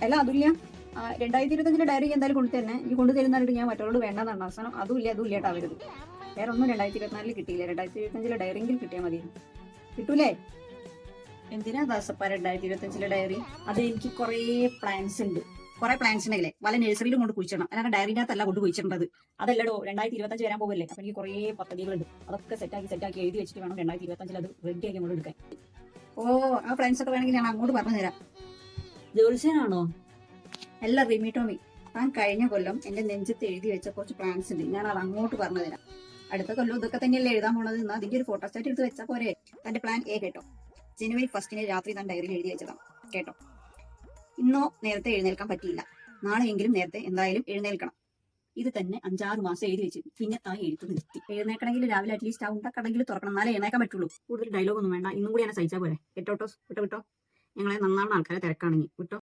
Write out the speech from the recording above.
അല്ല അതുമില്ല. 2025 ഡയറി എന്തായാലും കൊണ്ടു തന്നെ ഈ കൊണ്ടു തരുന്നായിട്ട് ഞാൻ മറ്റവരോട് വേണ്ടെന്നാണ് അവസാനം. അതുമില്ല കേട്ടോ അവരത്. വേറെ ഒന്നും 2024 കിട്ടിയില്ല. 2025 ഡയറിയെങ്കിലും കിട്ടിയാൽ മതി. കിട്ടൂലേ? എന്തിനാ ദാസപ്പ 2025 ഡയറി? അത് എനിക്ക് കുറേ പ്ലാൻസ് ഉണ്ട്. കുറെ പ്ലാൻസ് ഉണ്ടെങ്കിലേ വല്ല നഴ്സറിയിലും കൊണ്ട് കുഴിച്ചിടണം. അല്ലാതെ ഡയറിനകത്തല്ല കൊണ്ട് കുഴിച്ചിടേണ്ടത്. അതല്ലടോ 2025 വരാൻ പോകല്ലേ. അപ്പൊ എനിക്ക് കുറേ പദ്ധതികളുണ്ട്. അതൊക്കെ സെറ്റാക്കി എഴുതി വെച്ചിട്ട് വേണം 2025 അത് റെഡി ആക്കി കൊണ്ട് എടുക്കാൻ. ഓ, ആ പ്ലാൻസ് ഒക്കെ വേണമെങ്കിൽ ഞാൻ അങ്ങോട്ട് പറഞ്ഞു തരാം. ജോത്സ്യനാണോ? അല്ല റിമി ടോമി, താൻ കഴിഞ്ഞ കൊല്ലം എന്റെ നെഞ്ചത്ത് എഴുതി വെച്ച കുറച്ച് പ്ലാൻസ് ഉണ്ട്. ഞാൻ അത് അങ്ങോട്ട് പറഞ്ഞു തരാം. അടുത്ത കൊല്ലം ഇതൊക്കെ തന്നെയല്ലേ എഴുതാൻ പോണത്. എന്നാൽ അതിന്റെ ഒരു ഫോട്ടോസ്റ്റാറ്റ് എടുത്ത് വെച്ചാൽ പോരെ. തന്റെ പ്ലാൻ എ കേട്ടോ. ജനുവരി 1 രാത്രി താൻ ഡയറിയിൽ എഴുതി വെച്ചതാണ് കേട്ടോ. ഇന്നോ നേരത്തെ എഴുന്നേൽക്കാൻ പറ്റിയില്ല. നാളെയെങ്കിലും നേരത്തെ എന്തായാലും എഴുന്നേൽക്കണം. ഇത് തന്നെ 5-6 മാസം എഴുതി വെച്ചു. പിന്നെ താൻ എഴുത്ത് നിർത്തി. എഴുന്നേക്കണമെങ്കിൽ രാവിലെ അറ്റ്ലീസ്റ്റ് ആ ഉണ്ടക്കടങ്കിൽ തുറക്കണം. എന്നാലേ എഴുന്നേക്കാൻ പറ്റുള്ളൂ. കൂടുതൽ ഡയലോഗ് ഒന്നും വേണ്ട. ഇന്നും കൂടി എന്നെ സഹിച്ചാൽ പോരെ. കേട്ടോട്ടോ, വിട്ടോ. ഞങ്ങളെ നന്നാവുന്ന ആൾക്കാരെ തിരക്കാണെങ്കിൽ വിട്ടോ.